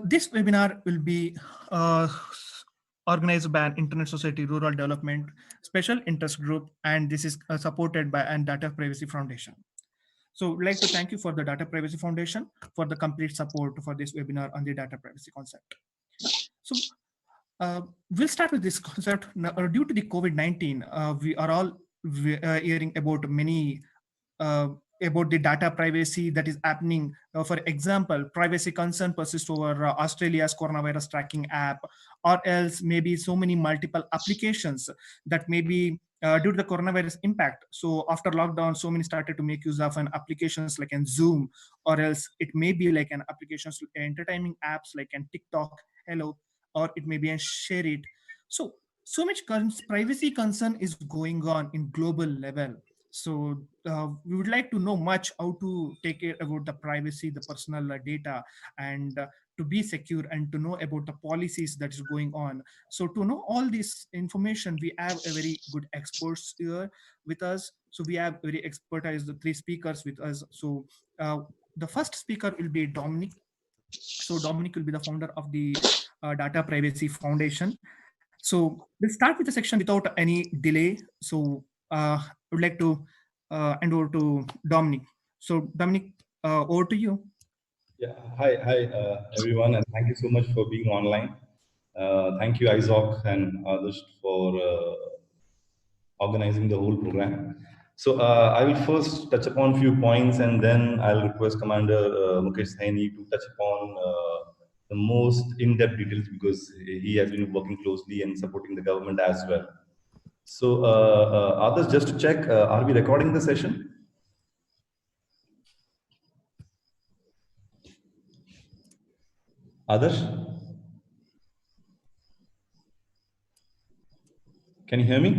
This webinar will be organized by an Internet Society Rural Development Special Interest Group, and this is supported by an Data Privacy Foundation. So we'd like to thank you for the Data Privacy Foundation for the complete support for this webinar on the data privacy concept. So we'll start with this concept. Now, due to the COVID-19, we are all hearing about many about the data privacy that is happening. For example, privacy concern persists over Australia's coronavirus tracking app, or else maybe so many multiple applications that may be due to the coronavirus impact. So after lockdown, so many started to make use of an applications like an Zoom, or else it may be like an applications entertaining apps like an TikTok, Hello, or it may be a Share It. So much privacy concern is going on in global level. So we would like to know much how to take care about the privacy, the personal data, and to be secure, and to know about the policies that is going on. So to know all this information, we have a very good experts here with us. So we have very expertise, the three speakers with us. So the first speaker will be Dominic. So Dominic will be the founder of the Data Privacy Foundation. So we'll start with the section without any delay. So I would like to hand over to Dominic. So Dominic, over to you. Yeah, hi everyone, and thank you so much for being online. Thank you, ISOC and Adarsh, for organizing the whole program. So I will first touch upon a few points, and then I'll request Commander Mukesh Saini to touch upon the most in-depth details, because he has been working closely and supporting the government as well. So Adarsh, just to check, are we recording the session? Adarsh? Can you hear me?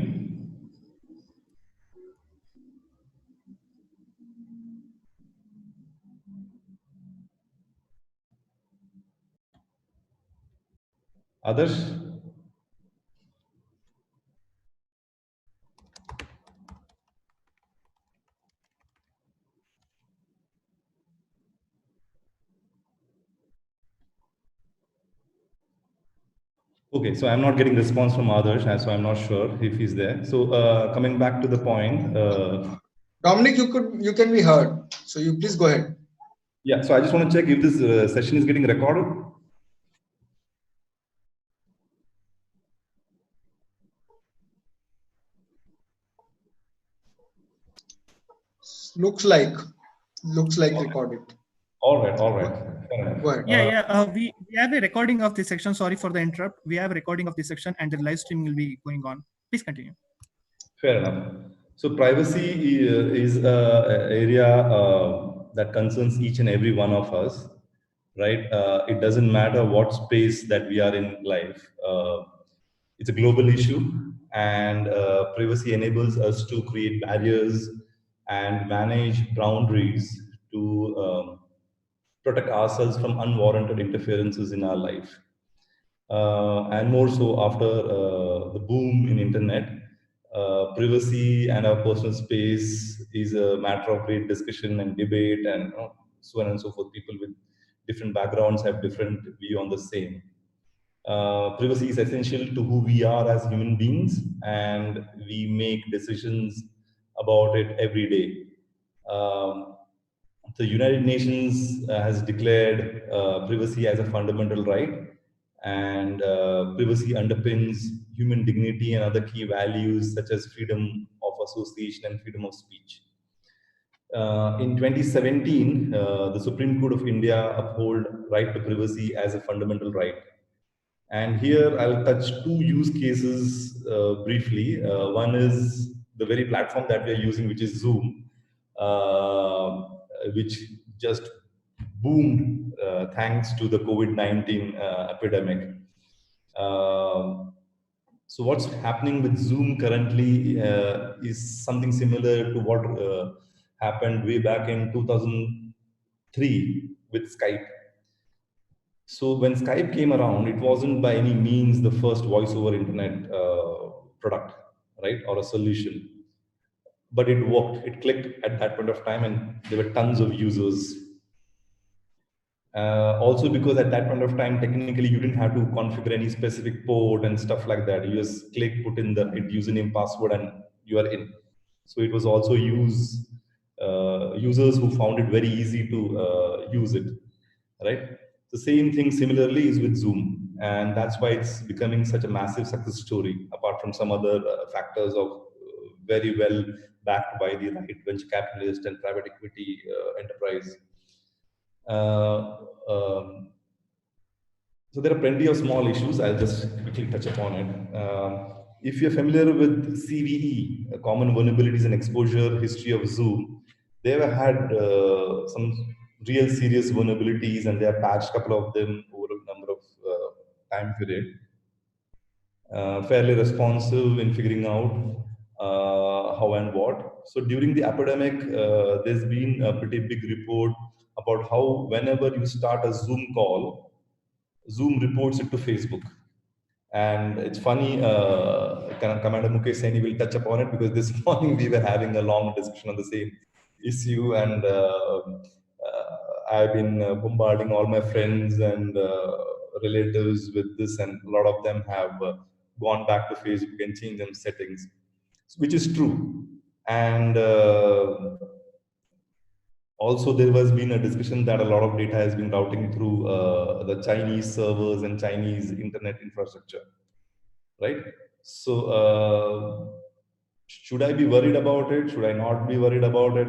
Adarsh? Okay, so I'm not getting response from Adarsh, so I'm not sure if he's there. So coming back to the point, Dominic, you can be heard. So you please go ahead. Yeah, so I just want to check if this session is getting recorded. Looks like recorded. All right. Go ahead. Yeah. We have a recording of this section. Sorry for the interrupt. We have a recording of this section, and the live stream will be going on. Please continue. Fair enough. So privacy is an area that concerns each and every one of us, right? It doesn't matter what space that we are in life. It's a global issue, and privacy enables us to create barriers and manage boundaries to protect ourselves from unwarranted interferences in our life. And more so after the boom in internet, privacy and our personal space is a matter of great discussion and debate, and so on and so forth. People with different backgrounds have different view on the same. Privacy is essential to who we are as human beings, and we make decisions about it every day. The United Nations has declared privacy as a fundamental right, and privacy underpins human dignity and other key values such as freedom of association and freedom of speech. In 2017, the Supreme Court of India upheld right to privacy as a fundamental right. And here I'll touch two use cases briefly. One is the very platform that we are using, which is Zoom, which just boomed thanks to the COVID-19 epidemic. So what's happening with Zoom currently is something similar to what happened way back in 2003 with Skype. So when Skype came around, it wasn't by any means the first voice over internet product, right, or a solution. But it worked, it clicked at that point of time, and there were tons of users. Also because at that point of time, technically you didn't have to configure any specific port and stuff like that. You just click, put in the username, password, and you are in. So it was also users who found it very easy to use it, right? The same thing similarly is with Zoom, and that's why it's becoming such a massive success story. Apart from some other factors of very well backed by the right venture capitalist and private equity enterprise. Uh, um, so there are plenty of small issues. I'll just quickly touch upon it. If you're familiar with CVE, Common Vulnerabilities and Exposure History of Zoom, they have had some real serious vulnerabilities, and they have patched a couple of them over a number of time period. Fairly responsive in figuring out how and what. So during the epidemic, there's been a pretty big report about how whenever you start a Zoom call, Zoom reports it to Facebook. And it's funny, Commander Mukesh Saini will touch upon it because this morning we were having a long discussion on the same issue, and I've been bombarding all my friends and relatives with this, and a lot of them have gone back to Facebook and changed them settings, which is true. And also, there has been a discussion that a lot of data has been routing through the Chinese servers and Chinese internet infrastructure, right? So, should I be worried about it? Should I not be worried about it?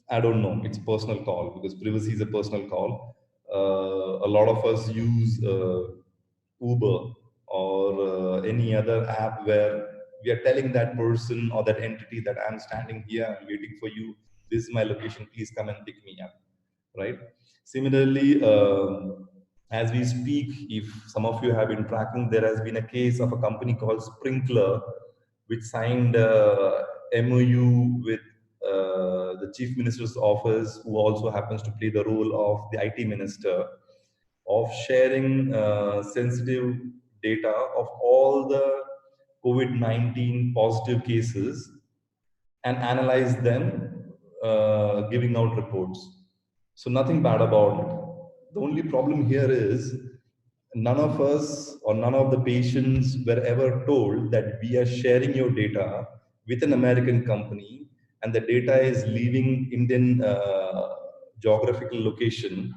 I don't know. It's a personal call because privacy is a personal call. A lot of us use Uber or any other app where we are telling that person or that entity that I'm standing here, I'm waiting for you. This is my location. Please come and pick me up, right? Similarly, as we speak, if some of you have been tracking, there has been a case of a company called Sprinkler, which signed a MOU with the Chief Minister's office, who also happens to play the role of the IT minister, of sharing sensitive data of all the COVID-19 positive cases and analyze them, giving out reports. So nothing bad about it. The only problem here is none of us or none of the patients were ever told that we are sharing your data with an American company, and the data is leaving Indian geographical location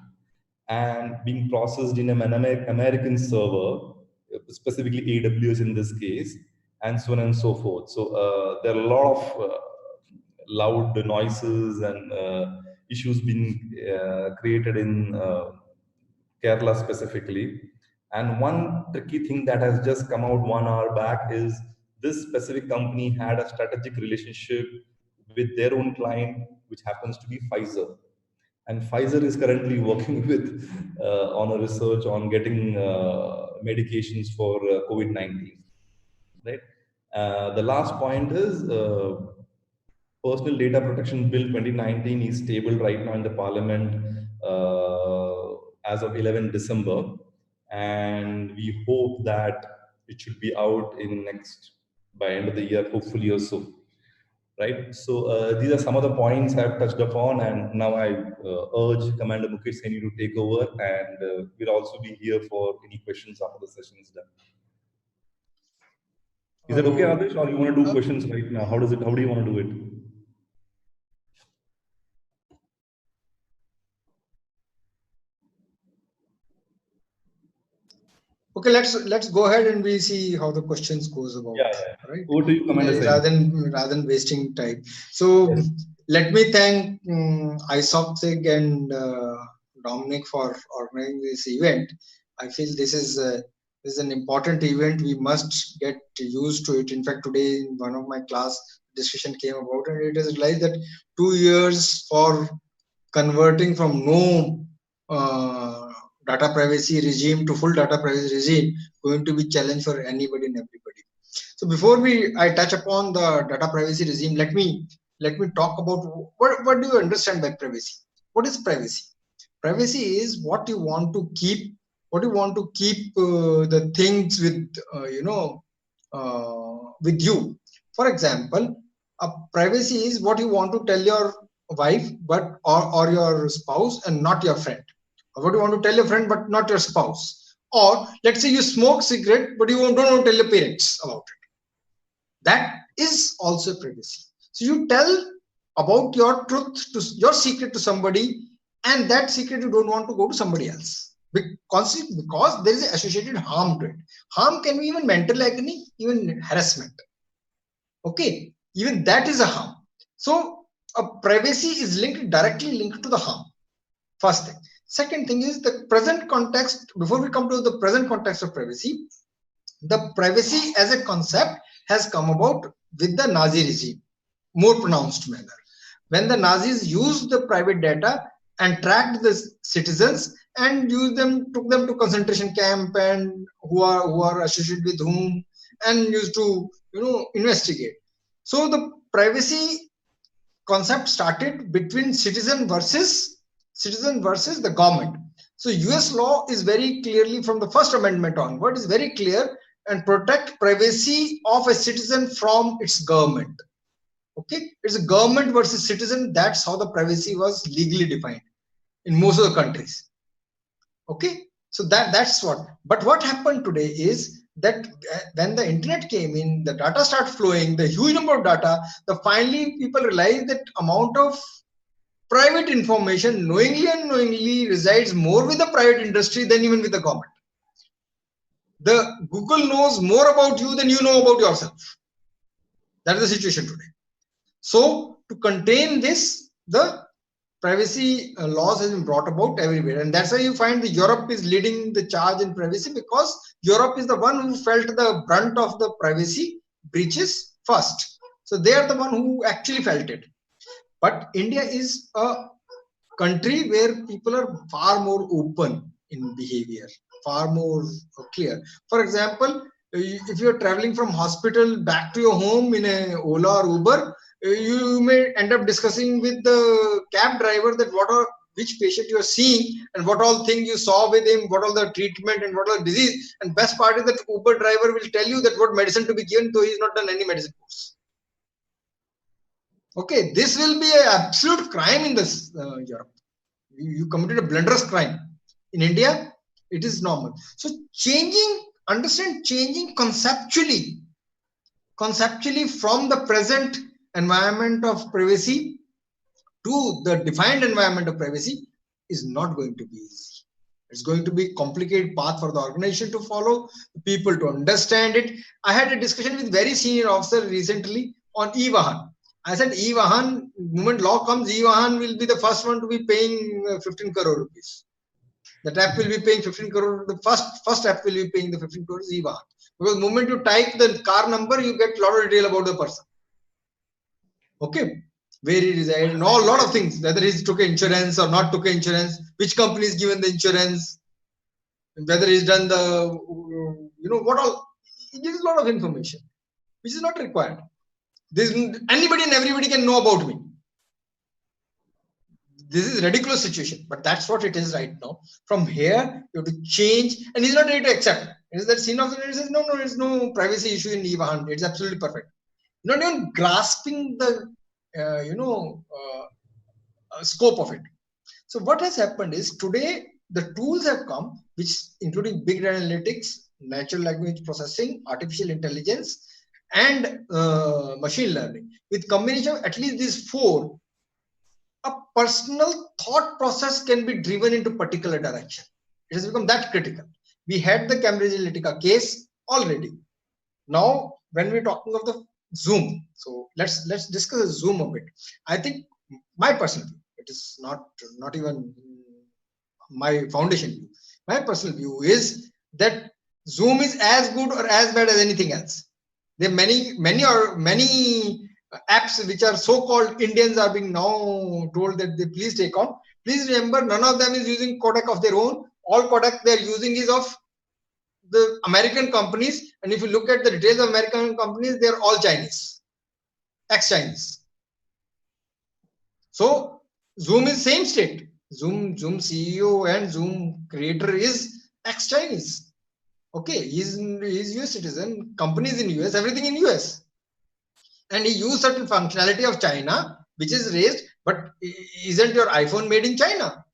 and being processed in an American server, specifically AWS in this case, and so on and so forth. So there are a lot of loud noises and issues being created in Kerala specifically. And one tricky thing that has just come out 1 hour back is this specific company had a strategic relationship with their own client, which happens to be Pfizer. And Pfizer is currently working with on a research on getting medications for COVID-19, right? The last point is Personal Data Protection Bill 2019 is tabled right now in the Parliament as of 11 December, and we hope that it should be out in next by end of the year, hopefully or so. Right. So these are some of the points I've touched upon, and now I urge Commander Mukesh Saini to take over, and we'll also be here for any questions after the session is done. Is that okay, Adarsh, or you want to do questions right now? How do you want to do it? Okay, let's go ahead and we see how the questions goes about. Yeah. Right. Over to you, Commander Saini. Rather than wasting time. So yes. Let me thank ISOCSIG and Dominic for organizing this event. I feel this is an important event. We must get used to it. In fact, today in one of my class discussion came about, and it is realized that 2 years for converting from no data privacy regime to full data privacy regime going to be challenge for anybody and everybody. So before I touch upon the data privacy regime, let me talk about what do you understand by privacy? What is privacy? Privacy is what you want to keep. What you want to keep the things with with you. For example, privacy is what you want to tell your wife, but or your spouse, and not your friend. Or what you want to tell your friend, but not your spouse. Or let's say you smoke cigarette, but you don't want to tell your parents about it. That is also privacy. So you tell about your truth, to your secret to somebody, and that secret you don't want to go to somebody else. Because there is associated harm to it. Harm can be even mental agony, even harassment. Okay, even that is a harm. So a privacy is directly linked to the harm. First thing. Second thing is the present context. Before we come to the present context of privacy, the privacy as a concept has come about with the Nazi regime, more pronounced manner. When the Nazis used the private data and tracked the citizens and took them to concentration camp and who are associated with whom, and used to investigate. So the privacy concept started between citizen versus the government. So US law is very clearly, from the First Amendment onward, is very clear and protect privacy of a citizen from its government. Okay, it's a government versus citizen. That's how the privacy was legally defined in most of the countries. Okay, so that's what. But what happened today is that when the internet came in, the data started flowing, the huge number of data, finally people realized that amount of private information knowingly and unknowingly resides more with the private industry than even with the government. The Google knows more about you than you know about yourself. That is the situation today. So to contain this, the privacy laws has been brought about everywhere, and that's why you find that Europe is leading the charge in privacy, because Europe is the one who felt the brunt of the privacy breaches first. So they are the one who actually felt it. But India is a country where people are far more open in behavior, far more clear. For example, if you're traveling from hospital back to your home in a Ola or Uber, you may end up discussing with the cab driver that which patient you are seeing and what all thing you saw with him, what all the treatment and what all the disease. And best part is that Uber driver will tell you that what medicine to be given, though he's not done any medicine course. Okay, this will be an absolute crime in this Europe. You committed a blunderous crime. In India, it is normal. So changing conceptually from the present environment of privacy to the defined environment of privacy is not going to be easy. It's going to be a complicated path for the organization to follow, people to understand it. I had a discussion with very senior officer recently on e-Vahan. I said, e-Vahan, moment law comes, e-Vahan will be the first one to be paying 15 crore rupees. That app will be paying 15 crore. The first app will be paying the 15 crore is e-Vahan. Because the moment you type the car number, you get a lot of detail about the person. Okay, where he resides, and a lot of things, whether he took insurance or not took insurance, which company is given the insurance, whether he's done the, what all. It gives a lot of information, which is not required. Anybody and everybody can know about me. This is a ridiculous situation, but that's what it is right now. From here, you have to change, and he's not ready to accept. It is that scene of it says, no, there's no privacy issue in e-Vahan. It's absolutely perfect. Not even grasping the scope of it. So what has happened is today the tools have come, which including big data analytics, natural language processing, artificial intelligence, and machine learning. With combination of at least these four, a personal thought process can be driven into particular direction. It has become that critical. We had the Cambridge Analytica case already. Now, when we're talking of the Zoom, so let's discuss Zoom a bit. I think my personal view, it is not even my foundation view. My personal view is that Zoom is as good or as bad as anything else. There are many apps which are so-called Indians are being now told that they please take on. Please remember, none of them is using codec of their own. All codec they are using is of the American companies, and if you look at the details of American companies, they are all Chinese, ex-Chinese. So Zoom is same state. Zoom CEO and Zoom creator is ex-Chinese. Okay, he's US citizen, companies in US, everything in US, and he used certain functionality of China, which is raised. But isn't your iPhone made in China?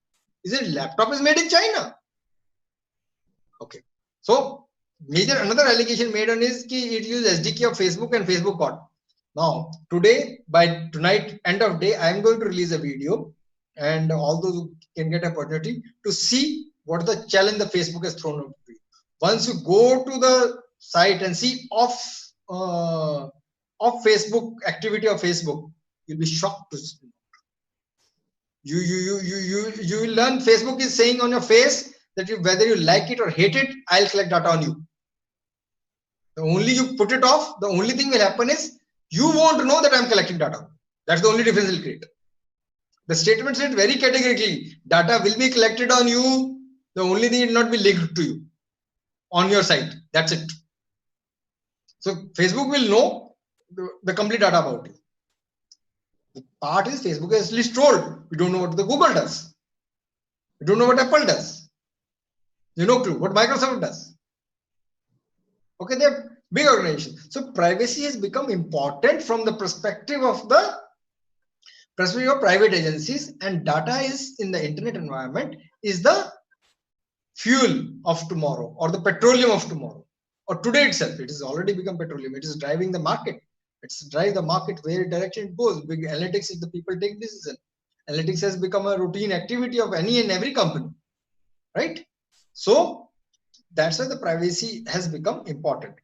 Is it laptop is made in China? Okay. So another allegation made on is ki it used SDK of Facebook and Facebook got. Now today, by tonight end of day, I am going to release a video, and all those who can get an opportunity to see what the challenge the Facebook has thrown up to you. Once you go to the site and see off Facebook activity of Facebook, you'll be shocked to see. You will learn Facebook is saying on your face that whether you like it or hate it, I'll collect data on you. The only you put it off, the only thing will happen is you won't know that I'm collecting data. That's the only difference it'll create. The statement said very categorically, data will be collected on you. The only thing will not be linked to you on your site. That's it. So Facebook will know the complete data about you. The part is Facebook is at least told. We don't know what the Google does. We don't know what Apple does. You know clue what Microsoft does. Okay, they're big organizations. So privacy has become important from the perspective of private agencies, and data is in the internet environment is the fuel of tomorrow or the petroleum of tomorrow or today itself. It has already become petroleum. It is driving the market. It's drive the market where direction it goes. Big analytics is the people take decision. Analytics has become a routine activity of any and every company, right? So that's why the privacy has become important.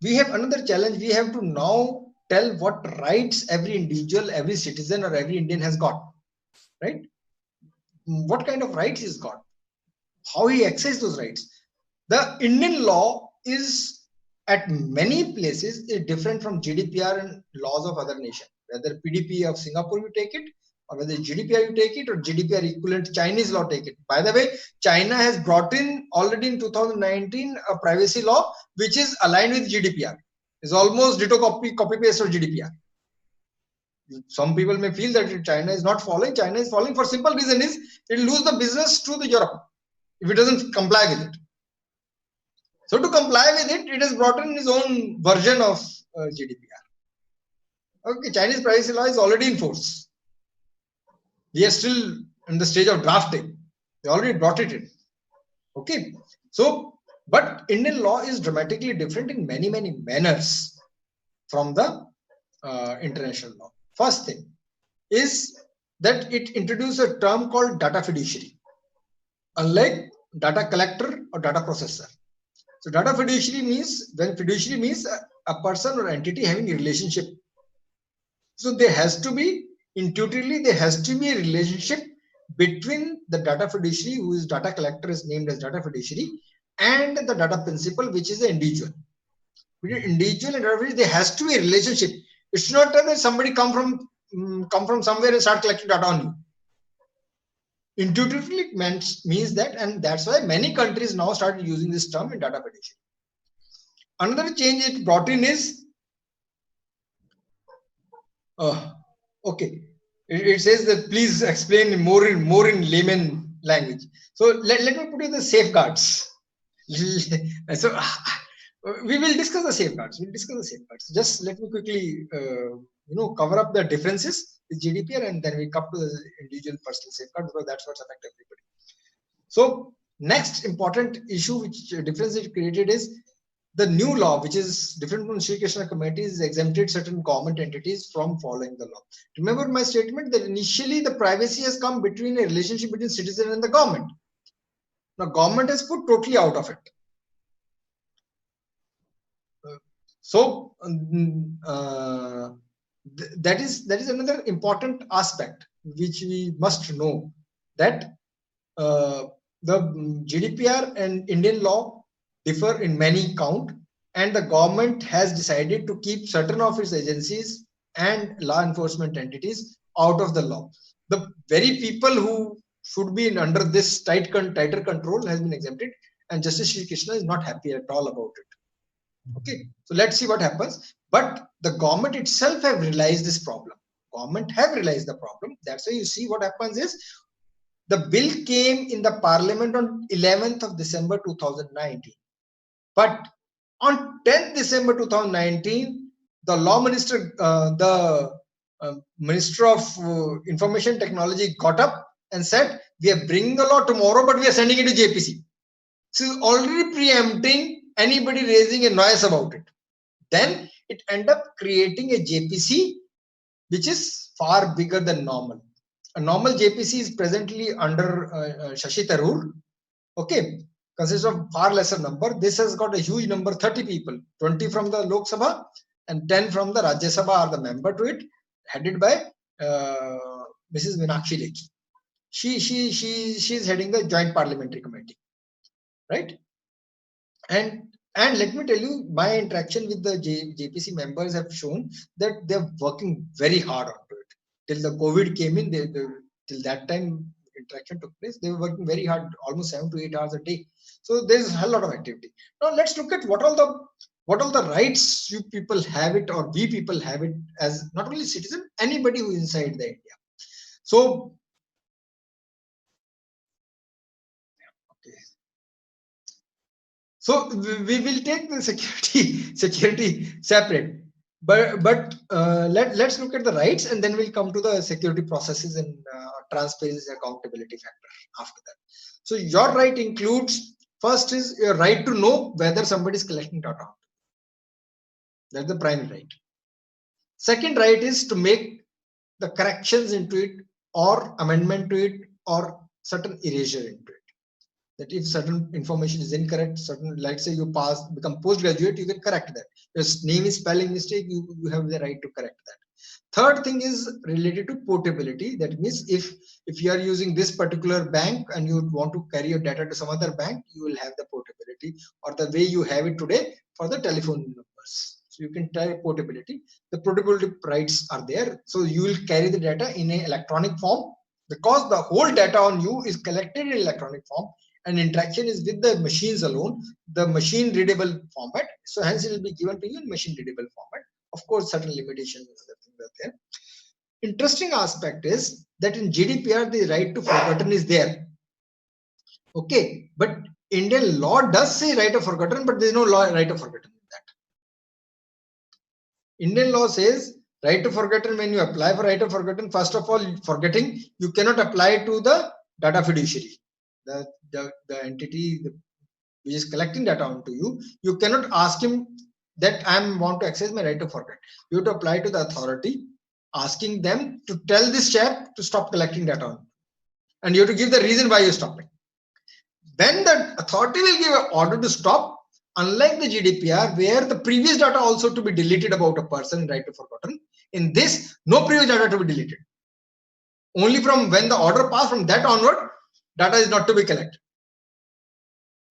We have another challenge. We have to now tell what rights every individual, every citizen or every Indian has got, right? What kind of rights he's got, how he accesses those rights. The Indian law is at many places is different from GDPR and laws of other nations. Whether PDP of Singapore you take it, or whether GDPR you take it, or GDPR equivalent Chinese law take it. By the way, China has brought in already in 2019 a privacy law which is aligned with GDPR. It's almost ditto copy paste of GDPR. Some people may feel that China is not following. China is following for simple reason is it will lose the business to the Europe if it doesn't comply with it. So to comply with it, it has brought in its own version of GDPR. Okay, Chinese privacy law is already in force. We are still in the stage of drafting. They already brought it in. Okay, so but Indian law is dramatically different in many manners from the international law. First thing is that it introduced a term called data fiduciary, unlike data collector or data processor. So data fiduciary means, when fiduciary means a person or entity having a relationship. So there has to be, intuitively, there has to be a relationship between the data fiduciary, who is data collector is named as data fiduciary, and the data principal, which is the individual. Between individual and data fiduciary, there has to be a relationship. It's not that somebody come from somewhere and start collecting data on you. Intuitively it means that, and that's why many countries now started using this term in data fiduciary. Another change it brought in is okay. It says that please explain more in layman language. So let me put in the safeguards. So we will discuss the safeguards. Just let me quickly cover up the differences with GDPR, and then we come to the individual personal safeguard, because that's what's affect everybody. So next important issue which difference it created is the new law, which is different from Sri Krishna committees, exempted certain government entities from following the law. Remember my statement that initially the privacy has come between a relationship between citizen and the government. Now government has put totally out of it. So that is another important aspect which we must know, that the GDPR and Indian law differ in many count, and the government has decided to keep certain of its agencies and law enforcement entities out of the law. The very people who should be under this tighter control has been exempted, and Justice Sri Krishna is not happy at all about it. Okay, so let's see what happens. But the government itself have realized this problem. Government have realized the problem. That's why you see what happens is the bill came in the parliament on 11th of December 2019. But on 10th December 2019, the law minister, Minister of Information Technology got up and said we are bringing the law tomorrow, but we are sending it to JPC. So it's already preempting anybody raising a noise about it. Then it end up creating a JPC which is far bigger than normal. A normal JPC is presently under Shashi Tharoor. Okay, consists of far lesser number. This has got a huge number, 30 people, 20 from the Lok Sabha and 10 from the Rajya Sabha are the member to it, headed by Mrs. Meenakshi Lekhi. She's heading the Joint Parliamentary Committee, right? And let me tell you, my interaction with the JPC members have shown that they're working very hard onto it. Till the COVID came in, till that time interaction took place, they were working very hard, almost 7 to 8 hours a day. So there's a lot of activity. Now let's look at what all the rights you people have it, or we people have it, as not only citizen, anybody who is inside the India. So So we will take the security separate, but let's look at the rights, and then we'll come to the security processes and transparency accountability factor after that. So your right includes, first is your right to know whether somebody is collecting data. That's the primary right. Second right is to make the corrections into it, or amendment to it, or certain erasure into it. That if certain information is incorrect, certain, let's say you become postgraduate, you can correct that. Your name is spelling mistake, you have the right to correct that. Third thing is related to portability. That means if you are using this particular bank and you want to carry your data to some other bank, you will have the portability, or the way you have it today for the telephone numbers. So you can try portability. The portability rights are there. So you will carry the data in an electronic form, because the whole data on you is collected in electronic form, and interaction is with the machines alone, the machine readable format. So hence it will be given to you in machine readable format. Of course, certain limitations and other things are there. Interesting aspect is that in GDPR, the right to forgotten is there. Okay, but Indian law does say right of forgotten, but there is no right of forgotten in that. Indian law says right to forgotten, when you apply for right of forgotten, first of all, forgetting, you cannot apply to the data fiduciary. The entity which is collecting data onto you, you cannot ask him that I want to access my right to forget. You have to apply to the authority, asking them to tell this chap to stop collecting data on you. And you have to give the reason why you're stopping. Then the authority will give an order to stop, unlike the GDPR, where the previous data also to be deleted about a person, right to forgotten. In this, no previous data to be deleted. Only from when the order passed, from that onward, data is not to be collected.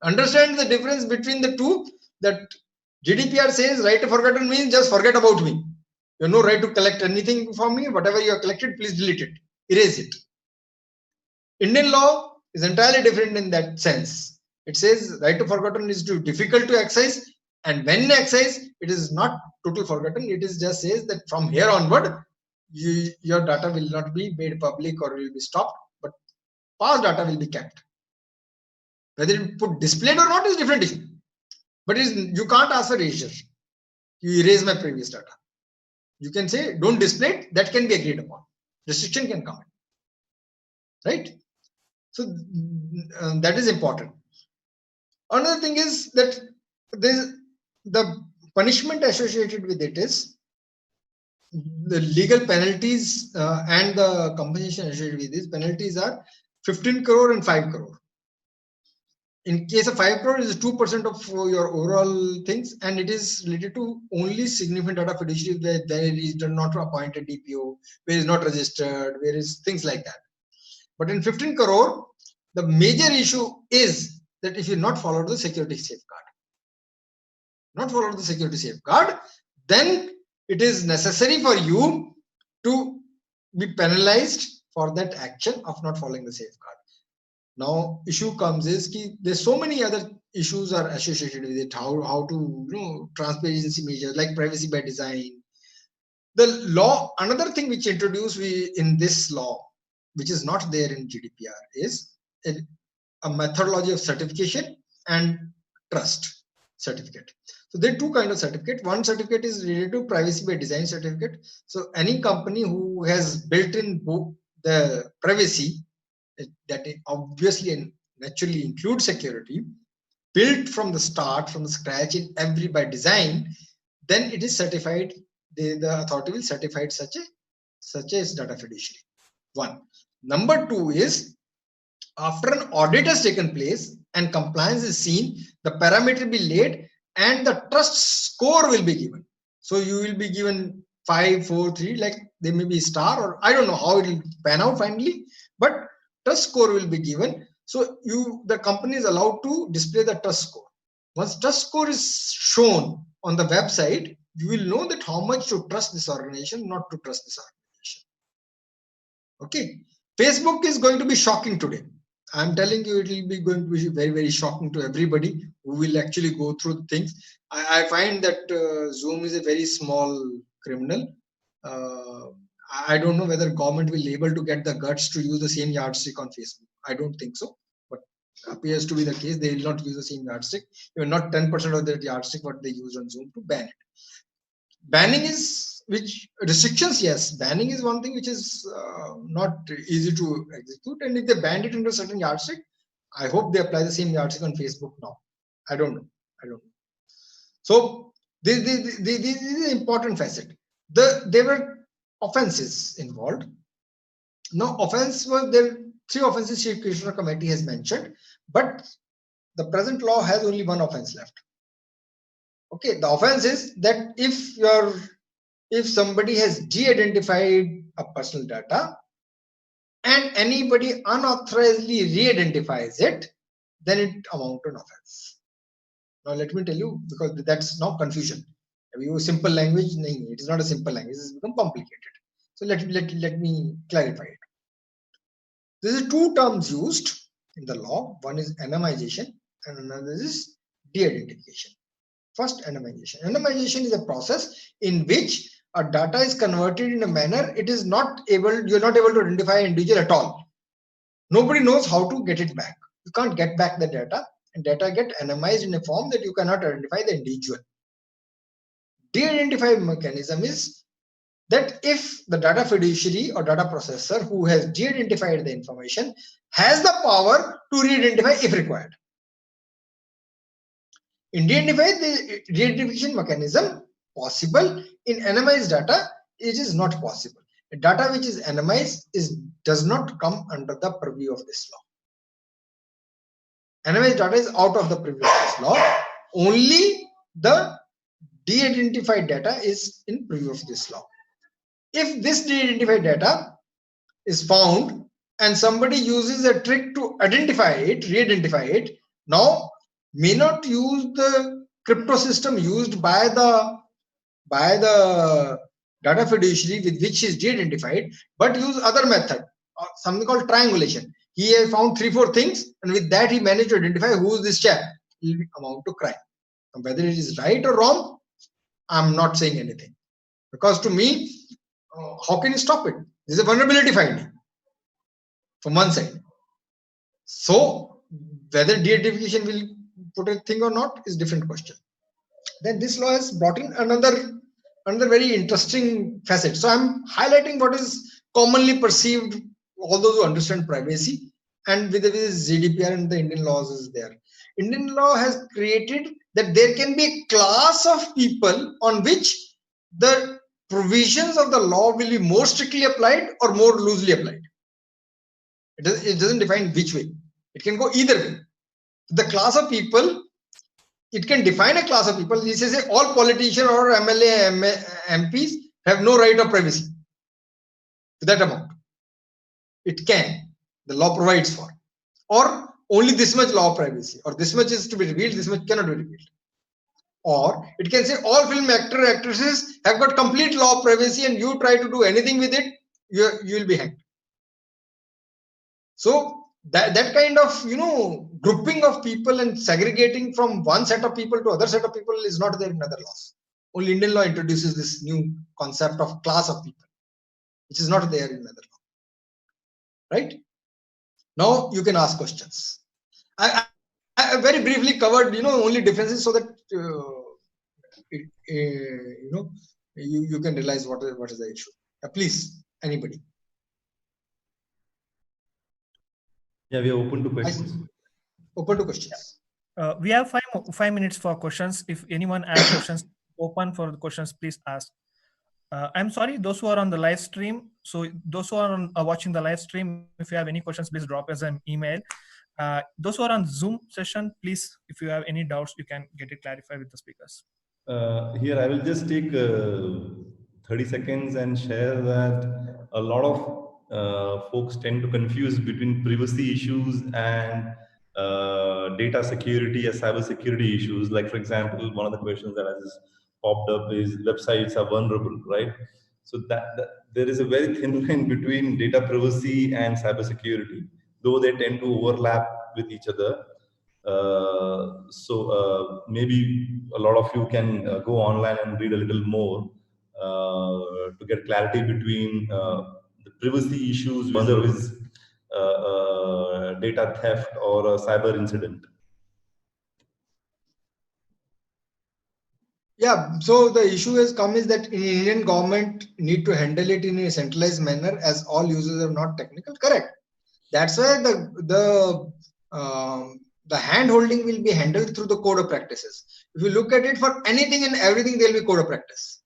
Understand the difference between the two? That GDPR says right to forgotten means just forget about me. You have no right to collect anything from me. Whatever you have collected, please delete it, erase it. Indian law is entirely different in that sense. It says right to forgotten is too difficult to access, and when access, it is not total forgotten. It is just says that from here onward, your data will not be made public or will be stopped, but past data will be kept. Whether it put displayed or not is different issue. But you can't ask for erasure. You erase my previous data. You can say don't display it. That can be agreed upon. Restriction can come in. Right? So that is important. Another thing is that the punishment associated with it is the legal penalties and the compensation associated with these penalties are 15 crore and 5 crore. In case of 5 crore, it is 2% of your overall things, and it is related to only significant data fiduciary where there is not appointed DPO, where is not registered, where is things like that. But in 15 crore, the major issue is that if you not follow the security safeguard, then it is necessary for you to be penalized for that action of not following the safeguard. Now, issue comes is there's so many other issues are associated with it. How to transparency measures like privacy by design. The law, another thing which introduced in this law, which is not there in GDPR, is a methodology of certification and trust certificate. So there are two kinds of certificate. One certificate is related to privacy by design certificate. So any company who has built in the privacy that it obviously and naturally includes security, built from the start, from the scratch in every by design, then it is certified. The authority will certify such a data fiduciary. One. Number two is, after an audit has taken place and compliance is seen, the parameter will be laid and the trust score will be given. So you will be given 5, 4, 3, like they may be star, or I don't know how it will pan out finally, but trust score will be given. So the company is allowed to display the trust score. Once trust score is shown on the website, you will know that how much to trust this organization, not to trust this organization. Okay. Facebook is going to be shocking today. I'm telling you, it will be going to be very, very shocking to everybody who will actually go through the things. I find that Zoom is a very small criminal. I don't know whether government will be able to get the guts to use the same yardstick on Facebook. I don't think so, but appears to be the case. They will not use the same yardstick. Even not 10% of that yardstick what they use on Zoom to ban it. Banning is which restrictions? Yes, banning is one thing which is not easy to execute. And if they banned it under a certain yardstick, I hope they apply the same yardstick on Facebook now. I don't know. So this is an important facet. There were offenses involved. Now, offense was there. 3 offenses Chief Commissioner Committee has mentioned, but the present law has only 1 offense left. Okay, the offense is that if somebody has de-identified a personal data and anybody unauthorizedly re-identifies it, then it amounts to an offense. Now let me tell you, because that's now confusion. If you use simple language, no, it is not a simple language, it has become complicated. So let me clarify it. There are 2 terms used in the law. One is anonymization and another is de-identification. First, anonymization. Anonymization is a process in which a data is converted in a manner you're not able to identify an individual at all. Nobody knows how to get it back. You can't get back the data, and data get anonymized in a form that you cannot identify the individual. De-identify mechanism is that if the data fiduciary or data processor who has de-identified the information has the power to re-identify if required. In the re-identification mechanism possible. In anonymized data, it is not possible. A data which is anonymized does not come under the purview of this law. Anonymized data is out of the purview of this law. Only the de-identified data is in purview of this law. If this de-identified data is found and somebody uses a trick to identify it, re-identify it, now may not use the crypto system used by the data fiduciary with which is de-identified, but use other method, something called triangulation. He has found 3-4 things, and with that he managed to identify who is this chap. It will amount to crime. Now, whether it is right or wrong, I'm not saying anything, because to me, how can you stop it? This is a vulnerability finding from one side. So whether de-identification will put a thing or not is different question. Then this law has brought in another very interesting facet. So I'm highlighting what is commonly perceived, all those who understand privacy, and with this GDPR and the Indian laws is there. Indian law has created that there can be a class of people on which the provisions of the law will be more strictly applied or more loosely applied. It doesn't define which way. It can go either way. The class of people, it can define a class of people. This is all politicians or MLA, MPs have no right of privacy to that amount. It can. The law provides for. Or only this much law of privacy, or this much is to be revealed, this much cannot be revealed. Or it can say all film actresses have got complete law of privacy, and you try to do anything with it, you will be hanged. So that kind of grouping of people and segregating from one set of people to other set of people is not there in other laws. Only Indian law introduces this new concept of class of people, which is not there in other law. Right? Now you can ask questions. I very briefly covered only differences so that you can realize what is the issue. Please, anybody. Yeah, we are open to I, questions. open to questions. We have 5 minutes for questions. If anyone has questions, open for the questions, please ask. I'm sorry, those who are on the live stream. So those who are watching the live stream, if you have any questions, please drop us an email. Those who are on Zoom session, please, if you have any doubts, you can get it clarified with the speakers. Here, I will just take 30 seconds and share that a lot of folks tend to confuse between privacy issues and data security or cyber security issues. Like, for example, one of the questions that has popped up is websites are vulnerable, right? So that there is a very thin line between data privacy and cyber security, though they tend to overlap with each other. Maybe a lot of you can go online and read a little more to get clarity between the privacy issues, whether it is data theft or a cyber incident. Yeah, so the issue has come is that Indian government need to handle it in a centralized manner, as all users are not technical. Correct. That's why the hand holding will be handled through the code of practices. If you look at it, for anything and everything, there will be code of practice.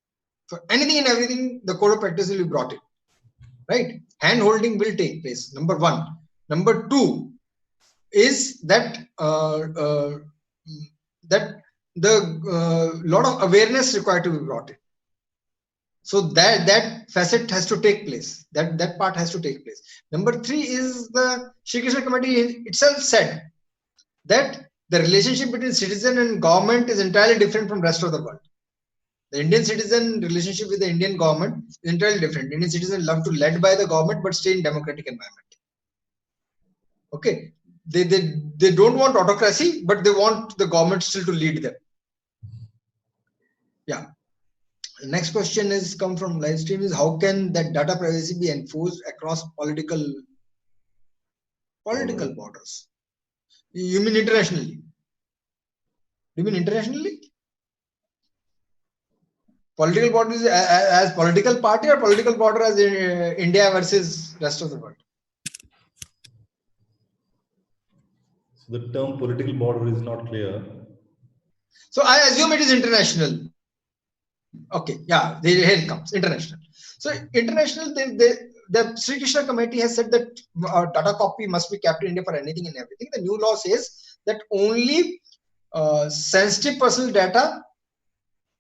For anything and everything, the code of practice will be brought in. Right? Hand holding will take place. Number one. Number two is that the lot of awareness required to be brought in. So that facet has to take place. That part has to take place. Number three is the Shri Krishna Committee itself said that the relationship between citizen and government is entirely different from rest of the world. The Indian citizen relationship with the Indian government is entirely different. Indian citizens love to led by the government but stay in democratic environment. Okay, they don't want autocracy, but they want the government still to lead them. Yeah. The next question is come from live stream is how can that data privacy be enforced across political borders? You mean internationally? You mean internationally? Political borders as political party or political border as India versus rest of the world? So the term political border is not clear. So I assume it is international. Okay, yeah, here it comes, international. So international, the Sri Krishna Committee has said that data copy must be kept in India for anything and everything. The new law says that only sensitive personal data,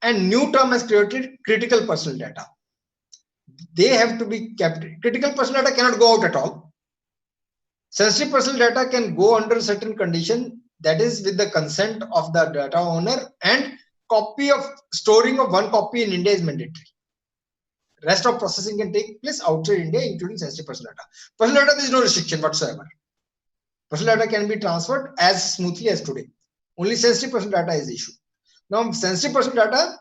and new term has created critical personal data. They have to be kept. Critical personal data cannot go out at all. Sensitive personal data can go under certain condition, that is with the consent of the data owner, and storing of one copy in India is mandatory. Rest of processing can take place outside India, including sensitive personal data. Personal data, there is no restriction whatsoever. Personal data can be transferred as smoothly as today. Only sensitive personal data is issued. Now, sensitive personal data,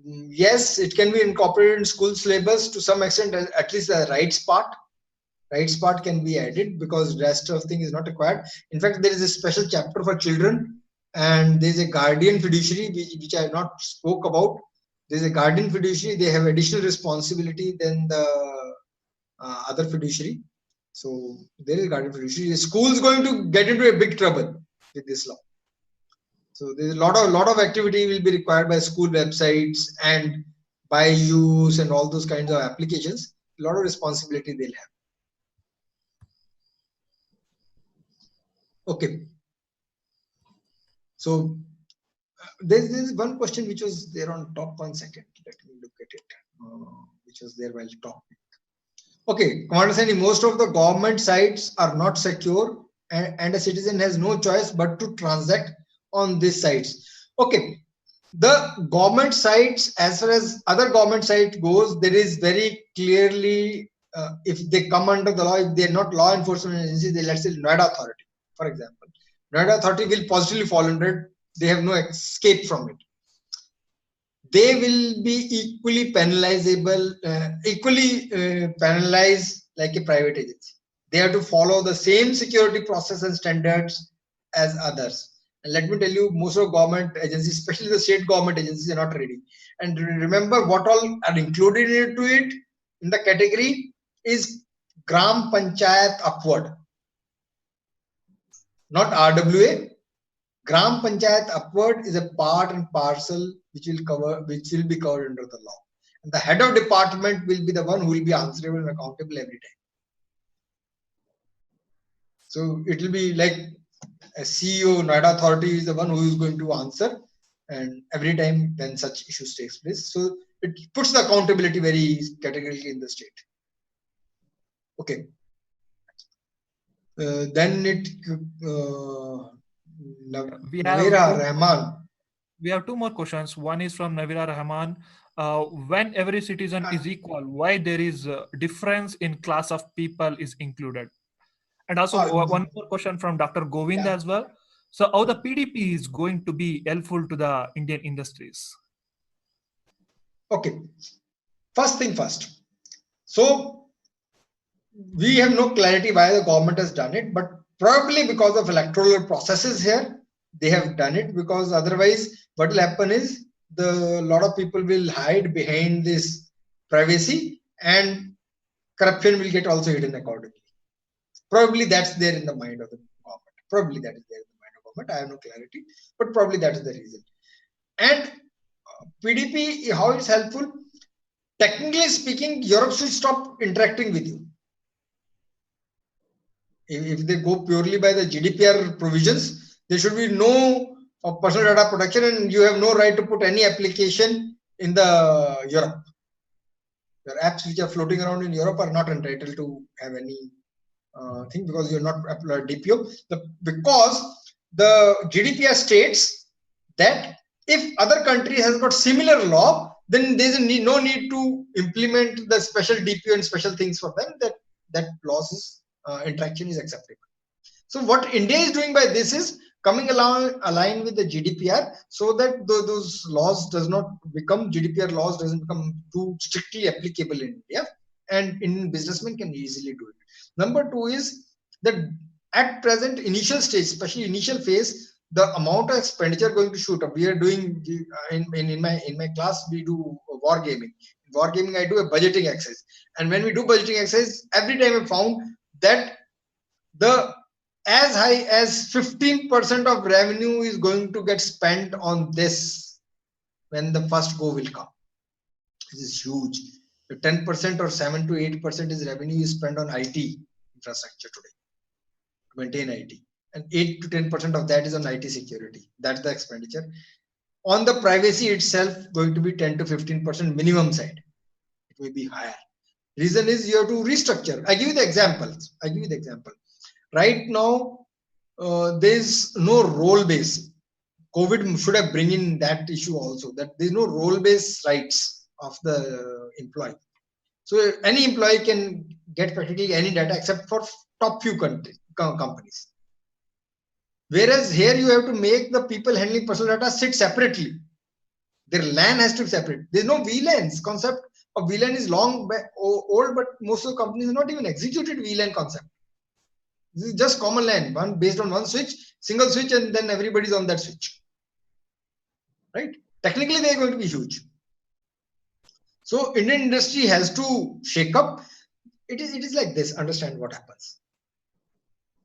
yes, it can be incorporated in school syllabus to some extent, at least the rights part. Rights part can be added because rest of thing is not required. In fact, there is a special chapter for children, and there is a guardian fiduciary which I have not spoke about. There is a guardian fiduciary. They have additional responsibility than the other fiduciary. So there is a guardian fiduciary. The school is going to get into a big trouble with this law. So there is a lot of activity will be required by school websites and by use and all those kinds of applications. A lot of responsibility they'll have. Okay. So there's one question which was there on top. 1 second. Let me look at it. Which was there while talking. Okay, Commander Saini, most of the government sites are not secure, and a citizen has no choice but to transact on these sites. Okay, the government sites, as far as other government site goes, there is very clearly, if they come under the law, if they are not law enforcement agencies, they, let's say Noida Authority, for example. Noida Authority will positively fall under it. They have no escape from it. They will be equally penalizable, penalized like a private agency. They have to follow the same security process and standards as others. And let me tell you, most of government agencies, especially the state government agencies, are not ready. And remember, what all are included into it in the category is Gram Panchayat upward, not RWA. Gram Panchayat upward is a part and parcel which will be covered under the law. And the head of department will be the one who will be answerable and accountable every time. So it will be like a CEO, Noida Authority is the one who is going to answer, and every time when such issues takes place. So it puts the accountability very categorically in the state. Okay. Then it Navira Rahman. We have two more questions. One is from Navira Rahman. When every citizen is equal, why there is a difference in class of people is included? And also one more question from Dr. Govind as well. So how the PDP is going to be helpful to the Indian industries? Okay. First thing first. So we have no clarity why the government has done it, but probably because of electoral processes here, they have done it, because otherwise what will happen is a lot of people will hide behind this privacy and corruption will get also hidden accordingly. Probably that's there in the mind of the government. Probably that is there in the mind of government. I have no clarity, but probably that is the reason. And PDP, how it's helpful? Technically speaking, Europe should stop interacting with you. If they go purely by the GDPR provisions, there should be no personal data protection, and you have no right to put any application in the Europe. Your apps which are floating around in Europe are not entitled to have any thing, because you're not DPO. Because the GDPR states that if other country has got similar law, then there's no need to implement the special DPO and special things for them. That laws interaction is acceptable. So what India is doing by this is coming along aligned with the GDPR, so that those laws GDPR laws doesn't become too strictly applicable in India, and Indian businessmen can easily do it. Number two is that at present initial stage, especially initial phase, the amount of expenditure going to shoot up. We are doing in my class, we do war gaming. In war gaming, I do a budgeting exercise, and when we do budgeting exercise, every time I found that the as high as 15% of revenue is going to get spent on this when the first go will come. This is huge. The 10% or 7 to 8% is revenue is spent on IT infrastructure today to maintain IT, and 8 to 10% of that is on IT security. That's the expenditure. On the privacy itself, going to be 10 to 15% minimum side. It may be higher. Reason is you have to restructure. I give you the example. Right now, there's no role base. COVID should have bring in that issue also, that there's no role based rights of the employee. So any employee can get practically any data except for top few companies. Whereas here you have to make the people handling personal data sit separately. Their LAN has to be separate. There's no VLANs. Concept of VLAN is long old, but most of the companies have not even executed VLAN concept. This is just common LAN, one based on one switch, single switch, and then everybody's on that switch. Right? Technically, they're going to be huge. So Indian industry has to shake up. It is like this. Understand what happens.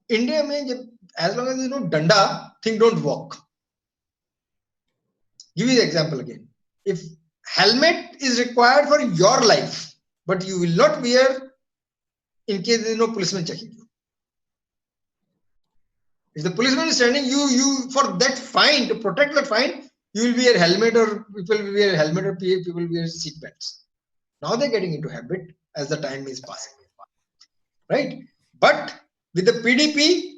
India mein, as long as there's no danda, thing don't work. Give you the example again. If helmet is required for your life, but you will not wear in case there is no policeman checking you. If the policeman is standing, you for that fine, to protect the fine, you will wear helmet, or people will wear helmet, or people will wear seat belts. Now they're getting into habit as the time is passing. Right? But with the PDP,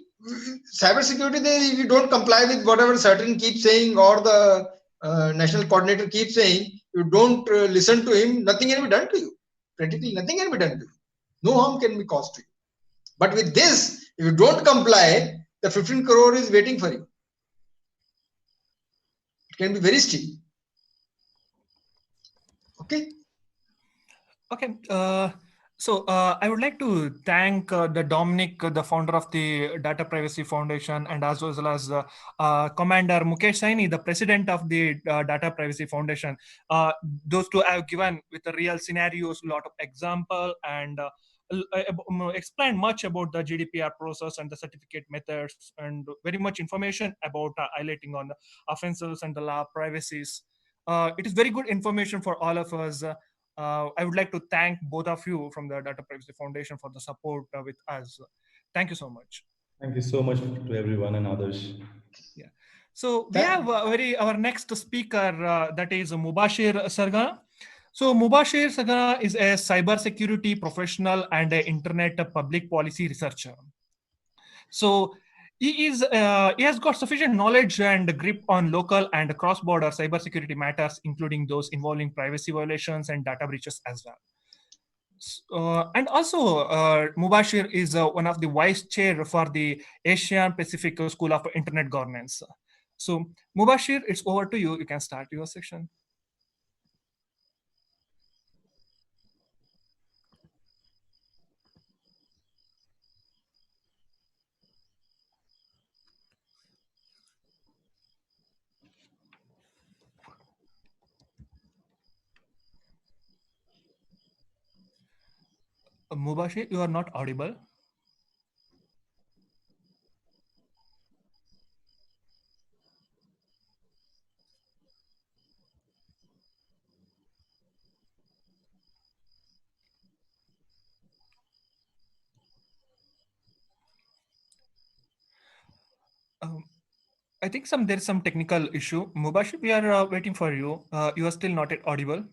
cybersecurity, if you don't comply with whatever certain keeps saying, or the national coordinator keeps saying, you don't listen to him, nothing can be done to you. Practically nothing can be done to you. No harm can be caused to you. But with this, if you don't comply, the 15 crore is waiting for you. It can be very steep. Okay. Okay. So I would like to thank the Dominic, the founder of the Data Privacy Foundation, and as well as Commander Mukesh Saini, the president of the Data Privacy Foundation. Those two have given with the real scenarios, a lot of example, and explained much about the GDPR process and the certificate methods, and very much information about highlighting on the offenses and the law privacies. It is very good information for all of us. I would like to thank both of you from the Data Privacy Foundation for the support with us. Thank you so much. Thank you so much to everyone and others. Yeah. So we have our next speaker, that is Mubashir Sargana. So Mubashir Sargana is a cybersecurity professional and an internet public policy researcher. So he has got sufficient knowledge and grip on local and cross-border cybersecurity matters, including those involving privacy violations and data breaches as well. And also, Mubashir is one of the vice chair for the Asian Pacific School of Internet Governance. So, Mubashir, it's over to you. You can start your section. Mubashir, you are not audible. I think there is some technical issue. Mubashir, we are waiting for you. You are still not audible.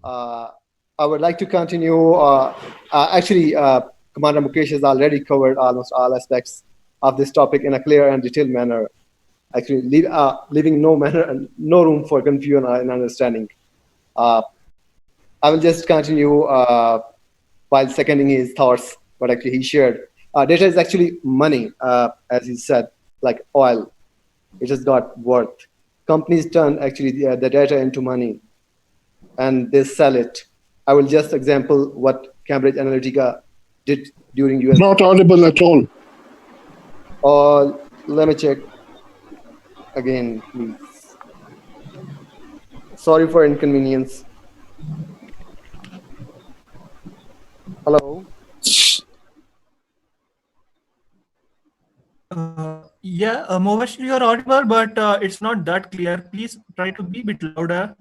I would like to continue. Commander Mukesh has already covered almost all aspects of this topic in a clear and detailed manner, actually leaving no room for confusion and understanding. I will just continue while seconding his thoughts, what actually he shared. Data is actually money, as he said, like oil. It has got worth. Companies turn actually the data into money, and they sell it. I will just example what Cambridge Analytica did during US. Not audible at all. Let me check again, please. Sorry for inconvenience. Hello? Yeah, Mubashir, you are audible, but it's not that clear. Please try to be a bit louder.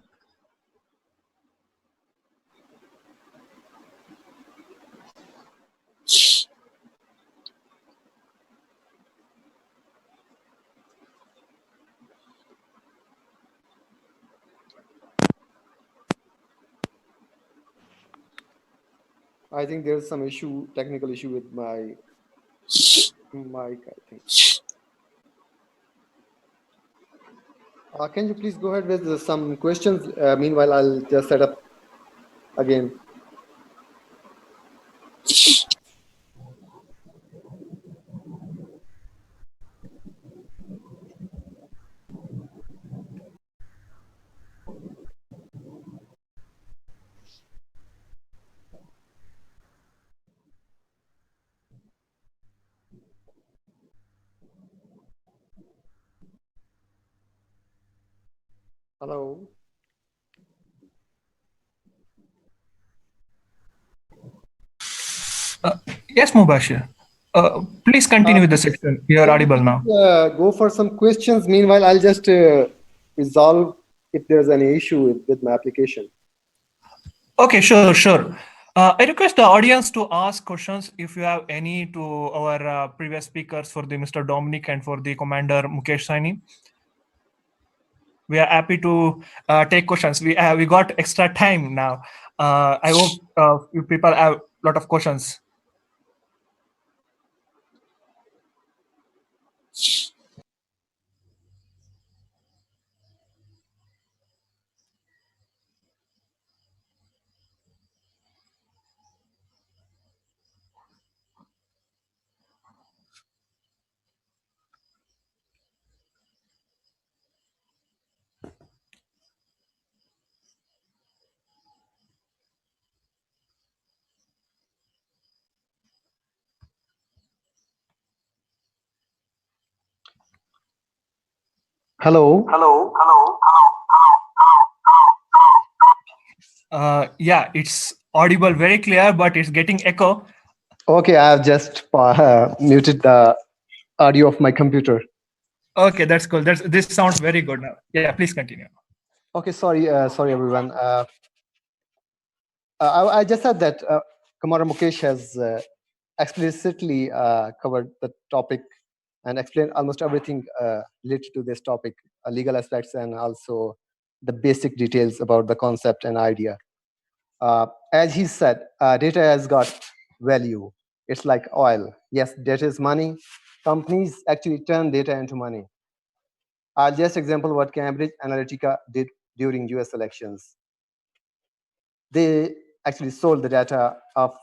I think there's some technical issue with my mic, I think. Can you please go ahead with some questions? Meanwhile, I'll just set up again. Hello? Yes, Mubashir. Please continue with the section. You are audible now. Go for some questions. Meanwhile, I'll just resolve if there's any issue with my application. Okay, sure. I request the audience to ask questions if you have any to our previous speakers, for the Mr. Dominic and for the Commander Mukesh Saini. We are happy to take questions. We got extra time now. I hope you people have a lot of questions. Hello. Yeah, it's audible very clear, but it's getting echo. Okay, I have just muted the audio of my computer. Okay, that's cool. This sounds very good now. Yeah, please continue. Okay, sorry everyone. I just said that Commander Mukesh has explicitly covered the topic and explained almost everything related to this topic, legal aspects, and also the basic details about the concept and idea. As he said, data has got value. It's like oil. Yes, data is money. Companies actually turn data into money. I'll just example what Cambridge Analytica did during US elections. They actually sold the data of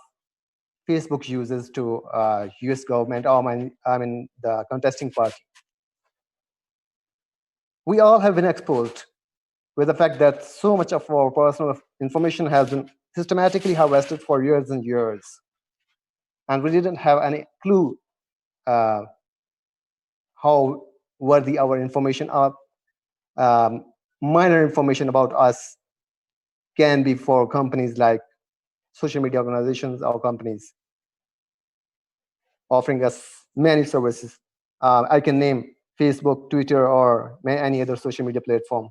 Facebook users to US government, or I mean the contesting party. We all have been exposed with the fact that so much of our personal information has been systematically harvested for years and years. And we didn't have any clue how worthy our information or minor information about us can be for companies like social media organizations or companies offering us many services. I can name Facebook, Twitter, or any other social media platform.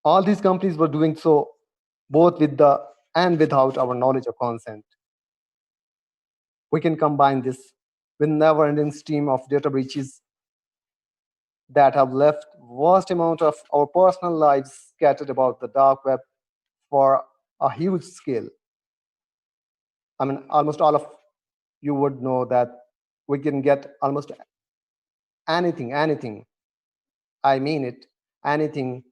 All these companies were doing so both with the and without our knowledge or consent. We can combine this with never-ending stream of data breaches that have left vast amount of our personal lives scattered about the dark web for a huge scale. I mean, almost all of you would know that we can get almost anything, I mean it, anything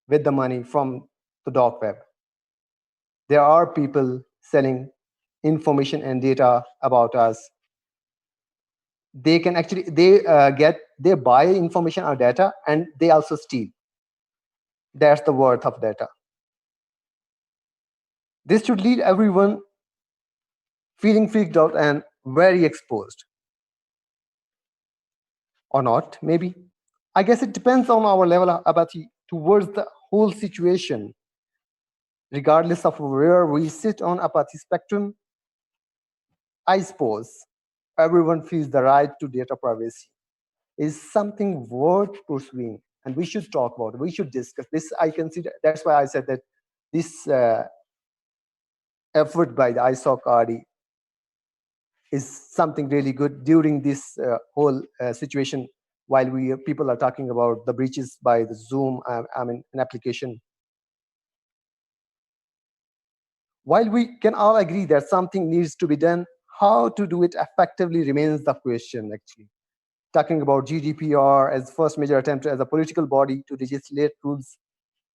with the money from the dark web. There are people selling information and data about us. They can actually, they buy information or data and they also steal. That's the worth of data. This should lead everyone feeling freaked out and very exposed. Or not, maybe. I guess it depends on our level of apathy towards the whole situation. Regardless of where we sit on apathy spectrum, I suppose everyone feels the right to data privacy is something worth pursuing, and we should talk about it. We should discuss this. I consider that's why I said that this effort by the ISOC RD is something really good during this whole situation. While people are talking about the breaches by the Zoom, I mean, an application. While we can all agree that something needs to be done, how to do it effectively remains the question, actually. Talking about GDPR as first major attempt as a political body to legislate rules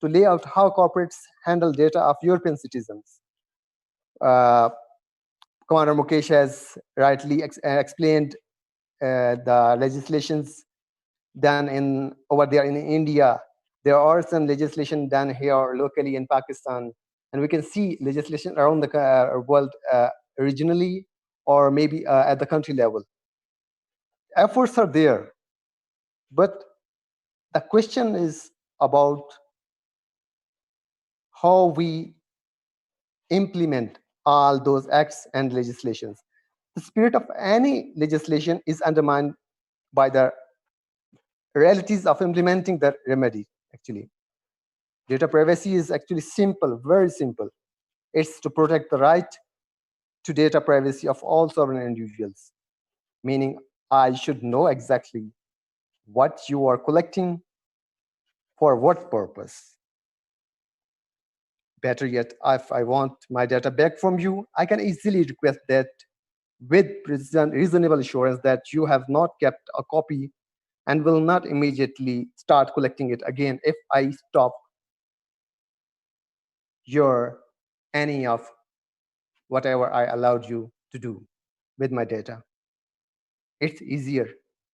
to lay out how corporates handle data of European citizens. Commander Mukesh has rightly explained the legislations done over there in India. There are some legislation done here locally in Pakistan, and we can see legislation around the world regionally or maybe at the country level. Efforts are there, but the question is about how we implement all those acts and legislations. The spirit of any legislation is undermined by the realities of implementing the remedy, actually. Data privacy is actually simple, very simple. It's to protect the right to data privacy of all sovereign individuals, meaning I should know exactly what you are collecting for what purpose. Better yet, if I want my data back from you, I can easily request that with reasonable assurance that you have not kept a copy and will not immediately start collecting it again if I stop your any of whatever I allowed you to do with my data. It's easier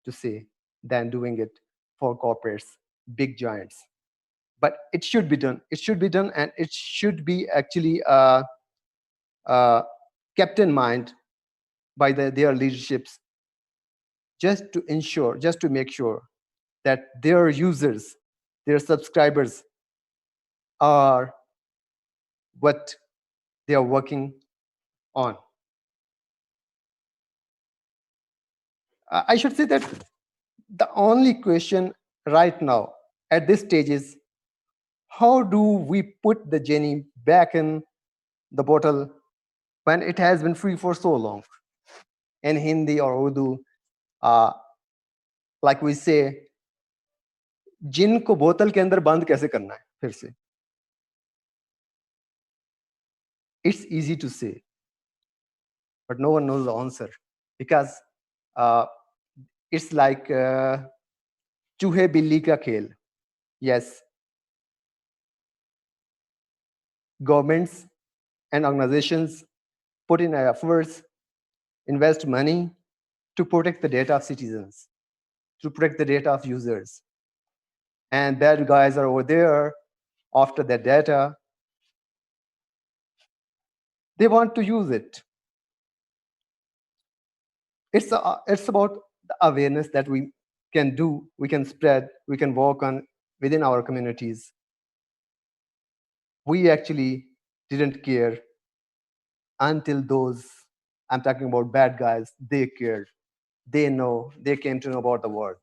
to say than doing it for corporates, big giants. But it should be done. It should be done, and it should be actually kept in mind by their leaderships, just to make sure that their users, their subscribers are what they are working on. I should say that the only question right now at this stage is, how do we put the genie back in the bottle when it has been free for so long? In Hindi or Urdu, like we say, जिन को बोतल के अंदर बंद कैसे करना है फिर से? It's easy to say, but no one knows the answer, because it's like चूहे बिल्ली का खेल. Yes, governments and organizations put in efforts, invest money to protect the data of citizens, to protect the data of users. And bad guys are over there after that data. They want to use it. It's about the awareness that we can do, we can spread, we can work on within our communities. We actually didn't care until those, I'm talking about bad guys, they cared. They know, they came to know about the world.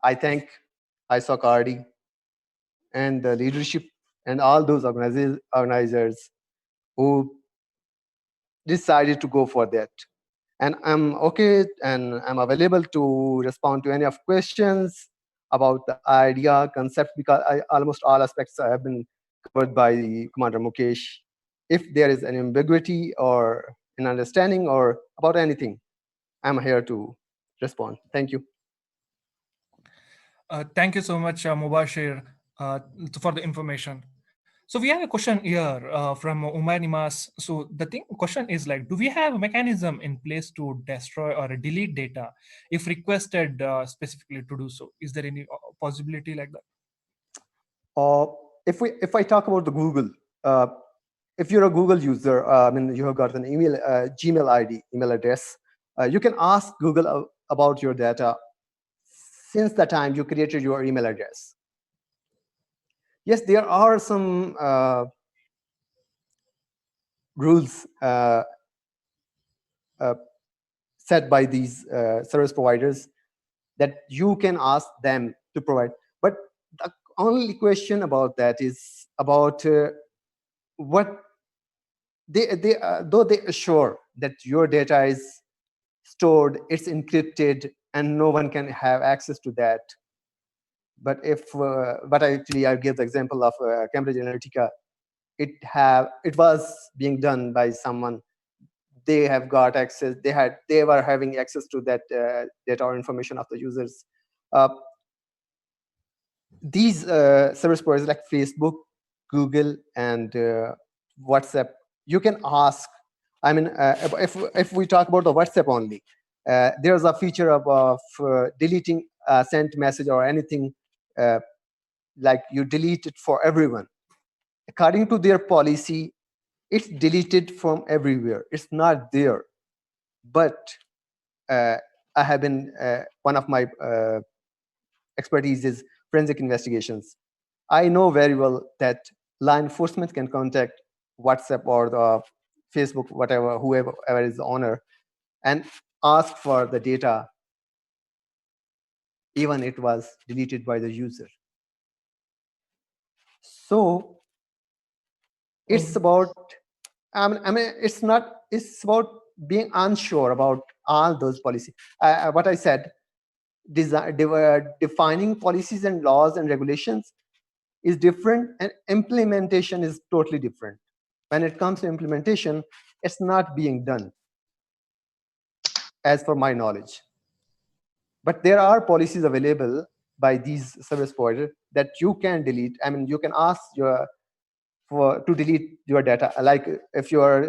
I thank ISOC and the leadership and all those organizers who decided to go for that. And I'm okay, and I'm available to respond to any of questions about the idea, concept, because almost all aspects have been covered by Commander Mukesh. If there is an ambiguity or an understanding or about anything, I'm here to respond. Thank you. Thank you so much, Mubashir, for the information. So we have a question here from Umar Nimas. So the question is like, do we have a mechanism in place to destroy or delete data if requested specifically to do so? Is there any possibility like that? If I talk about the Google, if you're a Google user, I mean, you have got an email, Gmail ID, email address, you can ask Google about your data since the time you created your email address. Yes, there are some rules set by these service providers that you can ask them to provide. But the only question about that is about what though they assure that your data is stored, it's encrypted, and no one can have access to that. But if, but actually I give the example of Cambridge Analytica. It was being done by someone. They have got access. They were having access to that data or information of the users. These service providers like Facebook, Google, and WhatsApp, you can ask. I mean, if we talk about the WhatsApp only, there's a feature of deleting a sent message or anything, like you delete it for everyone. According to their policy, it's deleted from everywhere. It's not there. But I have been, one of my expertise is forensic investigations. I know very well that law enforcement can contact WhatsApp or the Facebook, whatever, whoever is the owner, and ask for the data, even it was deleted by the user. So it's about, I mean, it's about being unsure about all those policies. What I said, defining policies and laws and regulations is different, and implementation is totally different. When it comes to implementation, it's not being done. as per my knowledge. But there are policies available by these service providers that you can delete. I mean, you can ask to delete your data. Like if you are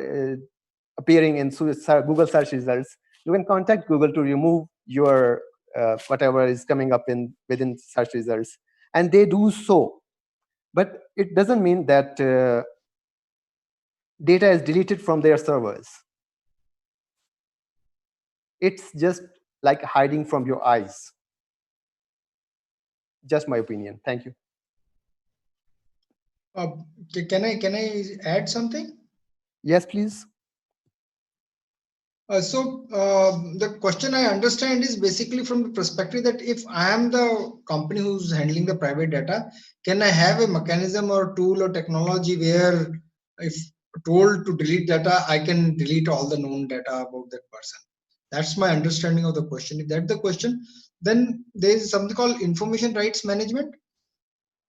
appearing in Google search results, you can contact Google to remove your whatever is coming up within search results, and they do so. But it doesn't mean that data is deleted from their servers. It's just like hiding from your eyes. Just my opinion. Thank you. Can I add something? Yes, please. The question I understand is basically from the perspective that if I am the company who's handling the private data, can I have a mechanism or tool or technology where if told to delete data, I can delete all the known data about that person? That's my understanding of the question. If that's the question, then there is something called information rights management.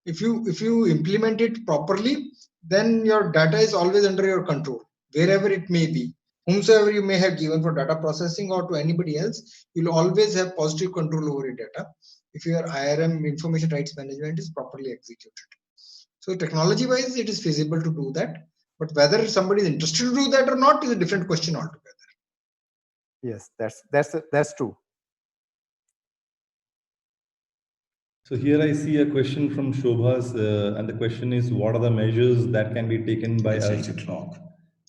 If you implement it properly, then your data is always under your control, wherever it may be. Whomsoever you may have given for data processing or to anybody else, you'll always have positive control over your data if your IRM, information rights management, is properly executed. So technology wise, it is feasible to do that, but whether somebody is interested to do that or not is a different question altogether. Yes, that's true. So here I see a question from Shobhas, and the question is, what are the measures that can be taken by us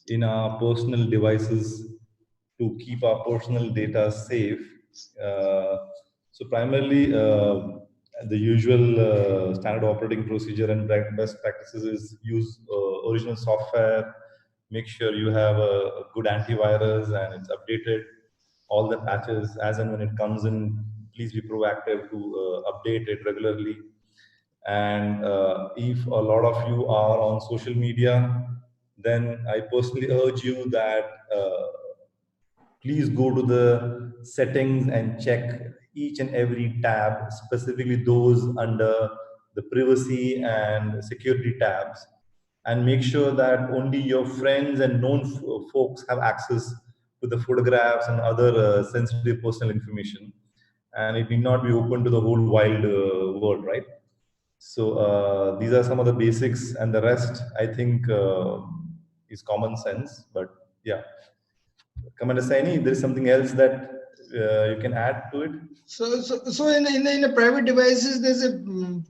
in our personal devices to keep our personal data safe? So primarily, the usual standard operating procedure and best practices is use original software, make sure you have a good antivirus and it's updated, all the patches as and when it comes in. Please be proactive to update it regularly. And if a lot of you are on social media, then I personally urge you that please go to the settings and check each and every tab, specifically those under the privacy and security tabs, and make sure that only your friends and known folks have access to the photographs and other sensitive personal information. And it need not be open to the whole wild world, right? So these are some of the basics, and the rest, I think, is common sense. But yeah, Commander Saini, if there is something else that you can add to it. So in a private devices, there's a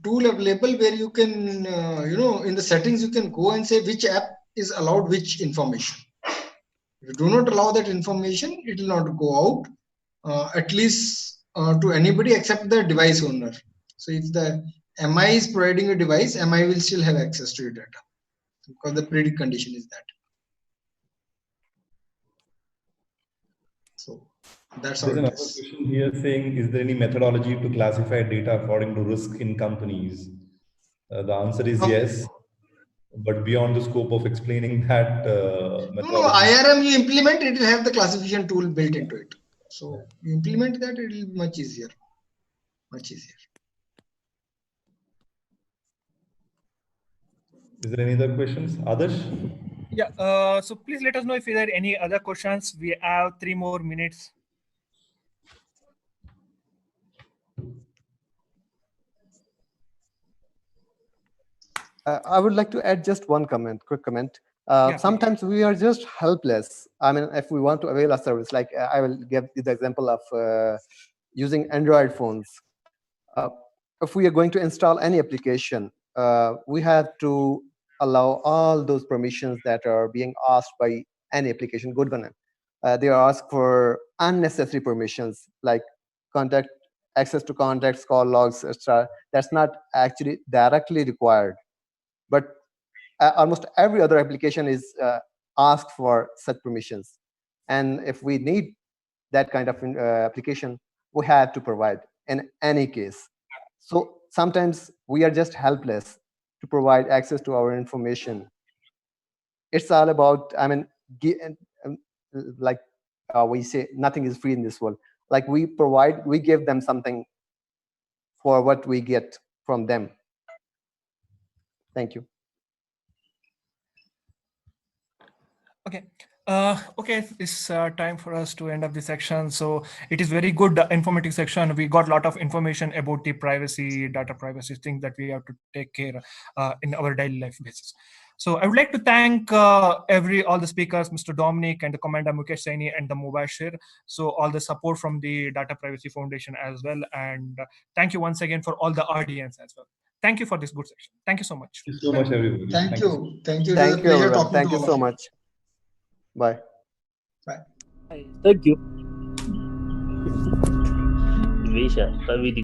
tool available where you can, in the settings, you can go and say which app is allowed which information. If you do not allow that information, it will not go out, at least to anybody except the device owner. So if the MI is providing a device, MI will still have access to your data because the precondition is that. So that's how There's it another is. question here saying, is there any methodology to classify data according to risk in companies? The answer is yes, but beyond the scope of explaining that methodology. IRM you implement, it will have the classification tool built into it. So you implement that, it will be much easier. Much easier. Is there any other questions? Adarsh? Yeah, so please let us know if there are any other questions. We have 3 more minutes. I would like to add just one quick comment. Sometimes we are just helpless. I mean, if we want to avail a service, like I will give you the example of using Android phones. If we are going to install any application, we have to allow all those permissions that are being asked by any application. Good one. They are asked for unnecessary permissions like access to contacts, call logs, etc. That's not actually directly required. But almost every other application is asked for such permissions. And if we need that kind of application, we have to provide in any case. So sometimes we are just helpless to provide access to our information. It's all about, I mean, like we say, nothing is free in this world. Like we give them something for what we get from them. Thank you. Okay. Okay, it's time for us to end up this section. So it is very good informative section. We got a lot of information about the privacy, data privacy things that we have to take care in our daily life basis. So I would like to thank all the speakers, Mr. Dominic and the Commander Mukesh Saini and the Mubashir. So all the support from the Data Privacy Foundation as well. And thank you once again for all the audience as well. Thank you for this good section. Thank you so much. Thank you so much, everybody. Thank so you. Thank you. It was a Thank you, pleasure everyone. talking Thank to you all so of you. much. Bye. Bye. Thank you. Visha, Kavidi.